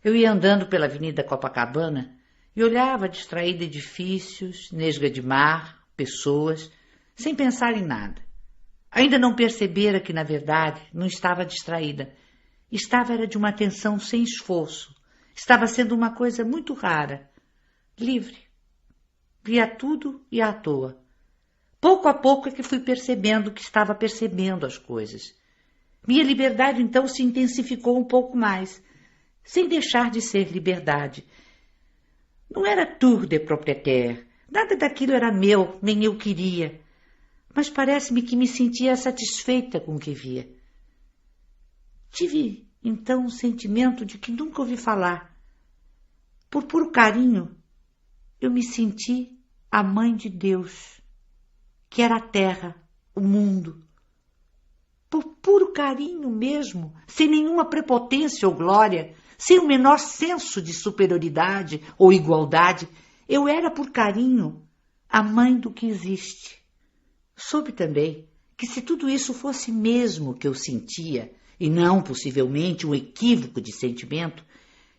Eu ia andando pela Avenida Copacabana e olhava distraída edifícios, nesga de mar, pessoas, sem pensar em nada. Ainda não percebera que, na verdade, não estava distraída. Era de uma atenção sem esforço. Estava sendo uma coisa muito rara, livre. Via tudo e à toa. Pouco a pouco é que fui percebendo que estava percebendo as coisas. Minha liberdade, então, se intensificou um pouco mais, sem deixar de ser liberdade. Não era tour de propriétaire, nada daquilo era meu, nem eu queria. Mas parece-me que me sentia satisfeita com o que via. Tive, então, um sentimento de que nunca ouvi falar. Por puro carinho, eu me senti a mãe de Deus, que era a terra, o mundo. Por puro carinho mesmo, sem nenhuma prepotência ou glória, sem o menor senso de superioridade ou igualdade, eu era por carinho a mãe do que existe. Soube também que se tudo isso fosse mesmo o que eu sentia, e não possivelmente um equívoco de sentimento,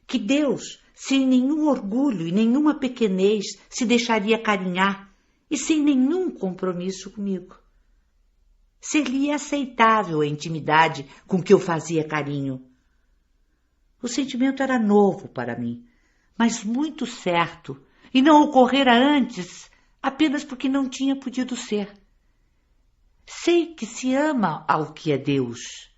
que Deus, sem nenhum orgulho e nenhuma pequenez, se deixaria carinhar e sem nenhum compromisso comigo. Seria aceitável a intimidade com que eu fazia carinho. O sentimento era novo para mim, mas muito certo, e não ocorrera antes apenas porque não tinha podido ser. Sei que se ama ao que é Deus,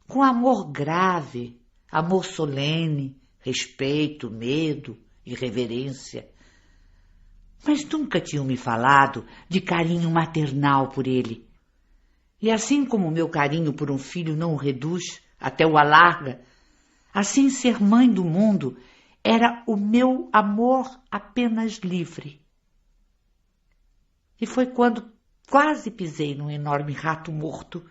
com amor grave, amor solene, respeito, medo e reverência. Mas nunca tinham me falado de carinho maternal por ele. E assim como o meu carinho por um filho não o reduz, até o alarga, assim ser mãe do mundo era o meu amor apenas livre. E foi quando quase pisei num enorme rato morto.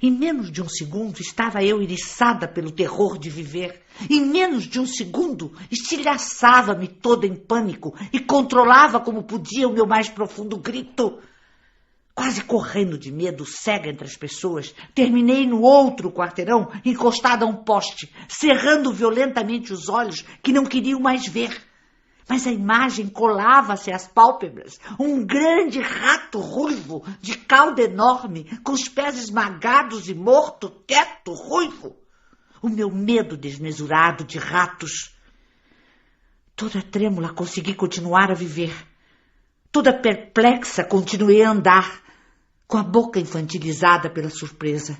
Em menos de um segundo estava eu eriçada pelo terror de viver. Em menos de um segundo estilhaçava-me toda em pânico e controlava como podia o meu mais profundo grito. Quase correndo de medo, cega entre as pessoas, terminei no outro quarteirão, encostada a um poste, cerrando violentamente os olhos que não queriam mais ver. Mas a imagem colava-se às pálpebras, um grande rato ruivo, de cauda enorme, com os pés esmagados e morto, quieto, ruivo. O meu medo desmesurado de ratos. Toda trêmula consegui continuar a viver. Toda perplexa continuei a andar, com a boca infantilizada pela surpresa.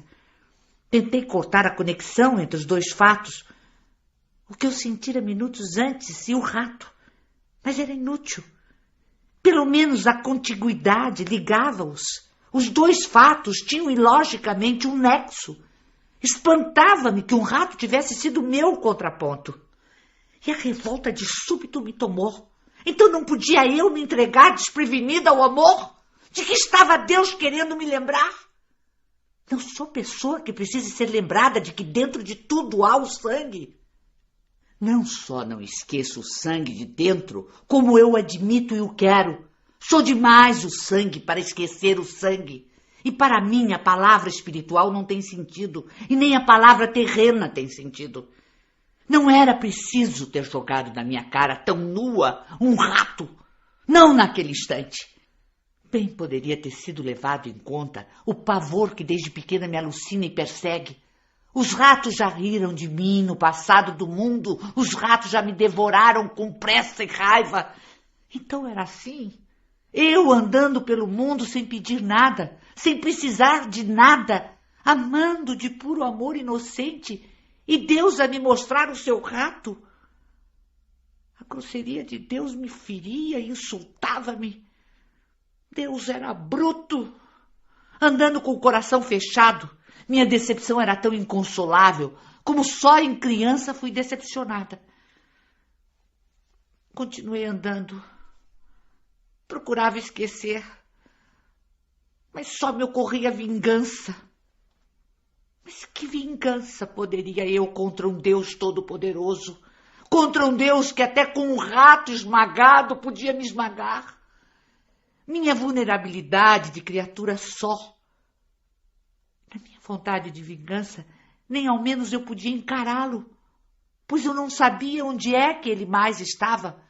Tentei cortar a conexão entre os dois fatos, o que eu sentira minutos antes e o rato, mas era inútil. Pelo menos a contiguidade ligava-os. Os dois fatos tinham ilogicamente um nexo. Espantava-me que um rato tivesse sido meu contraponto. E a revolta de súbito me tomou. Então não podia eu me entregar desprevenida ao amor? De que estava Deus querendo me lembrar? Não sou pessoa que precise ser lembrada de que dentro de tudo há o sangue. Não só não esqueço o sangue de dentro, como eu admito e o quero. Sou demais o sangue para esquecer o sangue. E para mim a palavra espiritual não tem sentido, e nem a palavra terrena tem sentido. Não era preciso ter jogado na minha cara tão nua um rato, não naquele instante. Bem poderia ter sido levado em conta o pavor que desde pequena me alucina e persegue. Os ratos já riram de mim no passado do mundo, os ratos já me devoraram com pressa e raiva. Então era assim, eu andando pelo mundo sem pedir nada, sem precisar de nada, amando de puro amor inocente, e Deus a me mostrar o seu rato. A grosseria de Deus me feria e insultava-me. Deus era bruto, andando com o coração fechado. Minha decepção era tão inconsolável, como só em criança fui decepcionada. Continuei andando. Procurava esquecer, mas só me ocorria vingança. Mas que vingança poderia eu contra um Deus todo-poderoso? Contra um Deus que até com um rato esmagado podia me esmagar? Minha vulnerabilidade de criatura só. Na minha vontade de vingança, nem ao menos eu podia encará-lo. pois eu não sabia onde é que ele mais estava.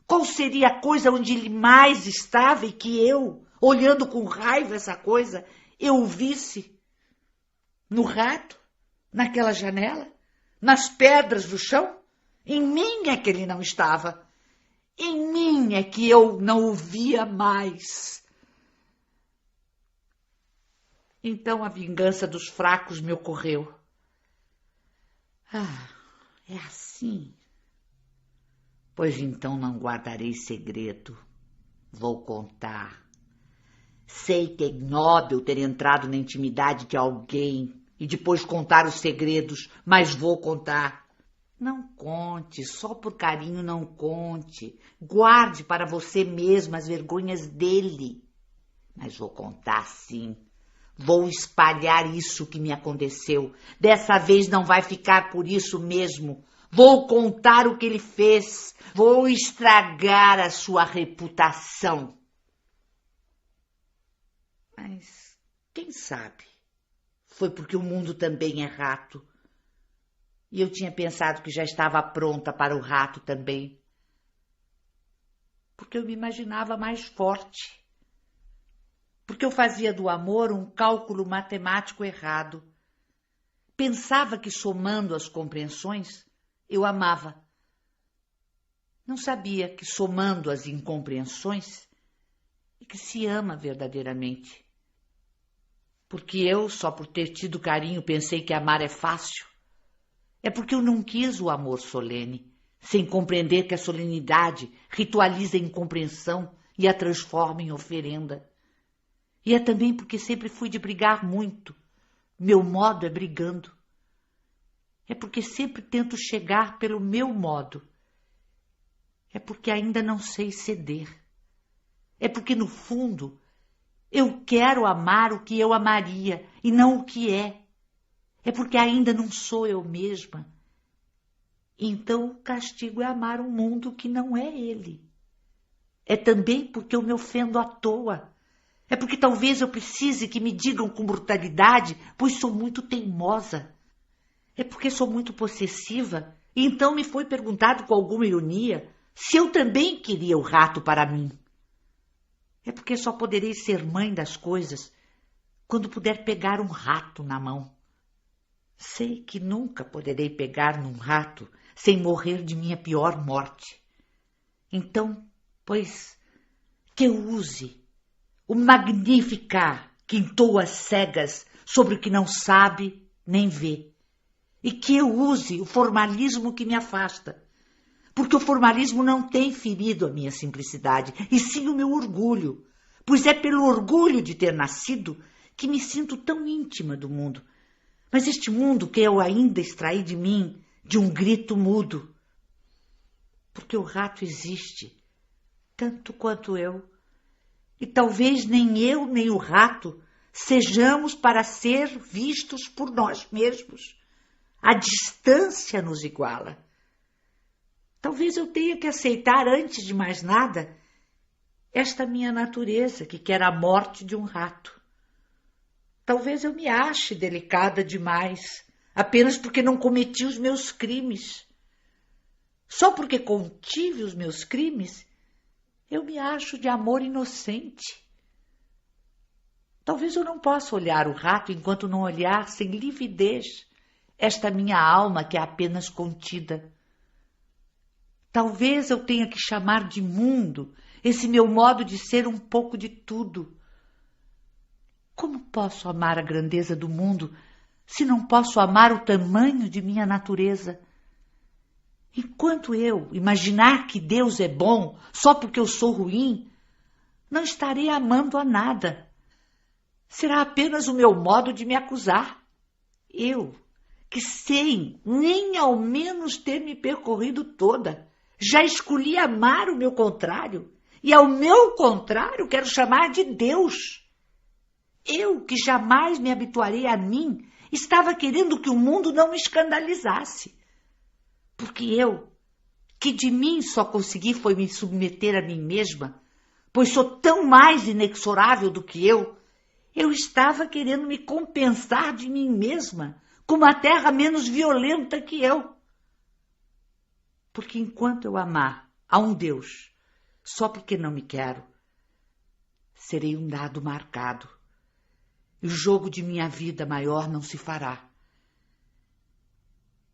Qual seria a coisa onde ele mais estava e que eu, olhando com raiva essa coisa, eu o visse? No rato? Naquela janela? Nas pedras do chão? Em mim é que ele não estava. Em mim é que eu não o via mais. Então a vingança dos fracos me ocorreu. Ah, é assim. Pois então não guardarei segredo. Vou contar. Sei que é ignóbil ter entrado na intimidade de alguém e depois contar os segredos, mas vou contar. Não conte, só por carinho não conte. Guarde para você mesma as vergonhas dele. Mas vou contar sim. Vou espalhar isso que me aconteceu. Dessa vez não vai ficar por isso mesmo. Vou contar o que ele fez. Vou estragar a sua reputação. Mas quem sabe? Foi porque o mundo também é rato. E eu tinha pensado que já estava pronta para o rato também. Porque eu me imaginava mais forte. Porque eu fazia do amor um cálculo matemático errado. Pensava que somando as compreensões, eu amava. Não sabia que somando as incompreensões é que se ama verdadeiramente. Porque eu, só por ter tido carinho, pensei que amar é fácil. É porque eu não quis o amor solene, sem compreender que a solenidade ritualiza a incompreensão e a transforma em oferenda. E é também porque sempre fui de brigar muito. Meu modo é brigando. É porque sempre tento chegar pelo meu modo. É porque ainda não sei ceder. É porque, no fundo, eu quero amar o que eu amaria e não o que é. É porque ainda não sou eu mesma. Então o castigo é amar um mundo que não é ele. É também porque eu me ofendo à toa. É porque talvez eu precise que me digam com brutalidade, pois sou muito teimosa. É porque sou muito possessiva, e então me foi perguntado com alguma ironia se eu também queria o rato para mim. É porque só poderei ser mãe das coisas quando puder pegar um rato na mão. Sei que nunca poderei pegar num rato sem morrer de minha pior morte. Então, pois, que eu use o Magnificat que entoa cegas sobre o que não sabe nem vê. E que eu use o formalismo que me afasta. Porque o formalismo não tem ferido a minha simplicidade, e sim o meu orgulho. Pois é pelo orgulho de ter nascido que me sinto tão íntima do mundo. Mas este mundo que eu ainda extraí de mim de um grito mudo. Porque o rato existe, tanto quanto eu. E talvez nem eu nem o rato sejamos para ser vistos por nós mesmos. A distância nos iguala. Talvez eu tenha que aceitar, antes de mais nada, esta minha natureza que quer a morte de um rato. Talvez eu me ache delicada demais, apenas porque não cometi os meus crimes. Só porque contive os meus crimes, eu me acho de amor inocente. Talvez eu não possa olhar o rato enquanto não olhar sem lividez esta minha alma que é apenas contida. Talvez eu tenha que chamar de mundo esse meu modo de ser um pouco de tudo. Como posso amar a grandeza do mundo se não posso amar o tamanho de minha natureza? Enquanto eu imaginar que Deus é bom só porque eu sou ruim, não estarei amando a nada. Será apenas o meu modo de me acusar. Eu, que sem nem ao menos ter me percorrido toda, já escolhi amar o meu contrário, e ao meu contrário quero chamar de Deus. Eu, que jamais me habituarei a mim, estava querendo que o mundo não me escandalizasse. Porque eu, que de mim só consegui foi me submeter a mim mesma, pois sou tão mais inexorável do que eu estava querendo me compensar de mim mesma, como a terra menos violenta que eu. Porque enquanto eu amar a um Deus, só porque não me quero, serei um dado marcado, e o jogo de minha vida maior não se fará.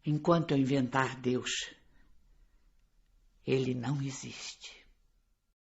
Enquanto eu inventar Deus, ele não existe.